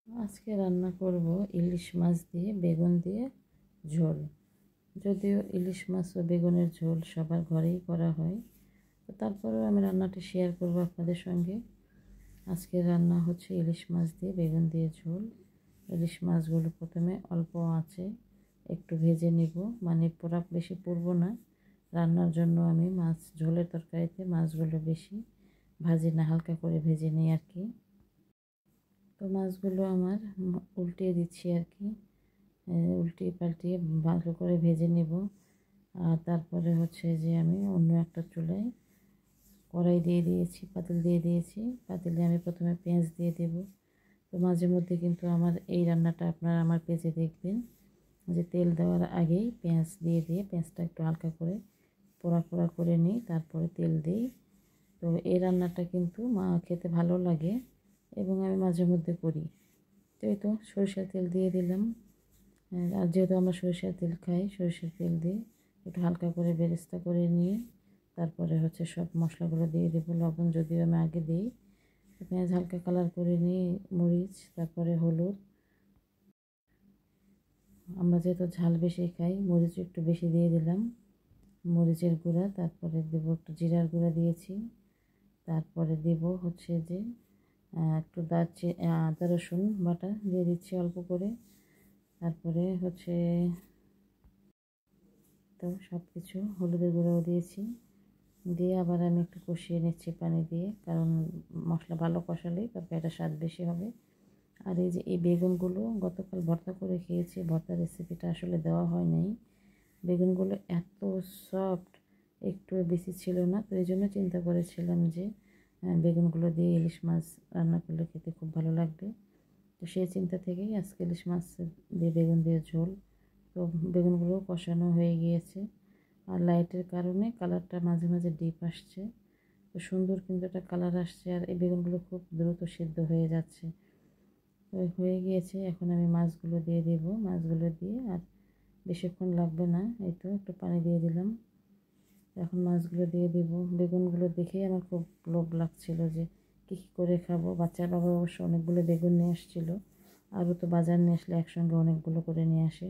আজকে রান্না করব ইলিশ মাছ দিয়ে বেগুন দিয়ে ঝোল। যদিও ইলিশ মাছ ও বেগুনের ঝোল সবার ঘরেই করা হয়, তো তারপরেও আমি রান্নাটি শেয়ার করব আপনাদের সঙ্গে। আজকে রান্না হচ্ছে ইলিশ মাছ দিয়ে বেগুন দিয়ে ঝোল। ইলিশ মাছগুলো প্রথমে অল্প আঁচে একটু ভেজে নিব, মানে পোড়া বেশি পুড়বো না। রান্নার জন্য আমি মাছ ঝোলের তরকারিতে মাছগুলো বেশি ভাজি না, হালকা করে ভেজে নিই আর কি। তো মাছগুলো আমার উল্টিয়ে দিচ্ছি আর কি, উল্টিয়ে পাল্টিয়ে ভালো করে ভেজে নেব। আর তারপরে হচ্ছে যে আমি অন্য একটা চুলায় কড়াই দিয়ে দিয়েছি, পাতিল দিয়ে দিয়েছি। পাতিলে আমি প্রথমে পেঁয়াজ দিয়ে দেব। তো মাঝে মধ্যে কিন্তু আমার এই রান্নাটা আপনারা আমার পেঁচে দেখবেন যে তেল দেওয়ার আগেই পেঁয়াজ দিয়ে পেঁয়াজটা একটু হালকা করে পোড়া পোড়া করে নিই, তারপরে তেল দিই। তো এই রান্নাটা কিন্তু খেতে ভালো লাগে এবং আমি মাঝে মধ্যে করি। তো এই তো সরিষার তেল দিয়ে দিলাম। আর যেহেতু আমরা সরিষার তেল খাই, সরিষার তেল দিয়ে একটু হালকা করে বেরেস্তা করে নিয়ে তারপরে হচ্ছে সব মশলাগুলো দিয়ে দেবো। লবণ যদিও আমি আগে দিই। পেঁয়াজ হালকা কালার করে নিয়ে মরিচ, তারপরে হলুদ। আমরা যেহেতু ঝাল বেশি খাই, মরিচ একটু বেশি দিয়ে দিলাম, মরিচের গুঁড়া। তারপরে দেবো একটু জিরার গুঁড়া দিয়েছি। তারপরে দেব হচ্ছে যে একটু আদা রসুন বাটা দিয়ে দিচ্ছি অল্প করে। তারপরে হচ্ছে তো সব কিছু হলুদের গুঁড়াও দিয়েছি, দিয়ে আবার আমি একটু কষিয়ে নিচ্ছি পানি দিয়ে, কারণ মশলা ভালো কষালেই তরকারিটা স্বাদ বেশি হবে। আর এই যে এই বেগুনগুলো গতকাল ভর্তা করে খেয়েছি, ভর্তা রেসিপিটা আসলে দেওয়া হয় নাই। বেগুনগুলো এত সফট, একটু বেশি ছিল না, তো এই জন্য চিন্তা করেছিলাম যে বেগুনগুলো দিয়ে ইলিশ মাছ রান্না করলে খেতে খুব ভালো লাগবে। তো সেই চিন্তা থেকেই আজকে ইলিশ মাছ দিয়ে বেগুন দিয়ে ঝোল। তো বেগুনগুলো কষানো হয়ে গিয়েছে, আর লাইটের কারণে কালারটা মাঝে মাঝে ডিপ আসছে। তো সুন্দর কিন্তু একটা কালার আসছে, আর এই বেগুনগুলো খুব দ্রুত সিদ্ধ হয়ে যাচ্ছে। তো হয়ে গিয়েছে, এখন আমি মাছগুলো দিয়ে দেব। মাছগুলো দিয়ে আর বেশিক্ষণ লাগবে না, এই তো একটু পানি দিয়ে দিলাম। এখন মাছগুলো দিয়ে দেব। বেগুনগুলো দেখেই আমার খুব লোভ লাগছিল যে কী করে খাবো। বাচ্চার বাবা অবশ্য অনেকগুলো বেগুন নিয়ে আসছিলো, আরও তো বাজার নিয়ে আসলে একসঙ্গে অনেকগুলো করে নিয়ে আসে।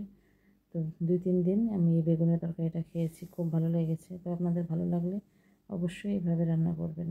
তো 2-3 দিন আমি এই বেগুনের তরকারিটা খেয়েছি, খুব ভালো লেগেছে। তো আপনাদের ভালো লাগলে অবশ্যই এভাবে রান্না করবেন।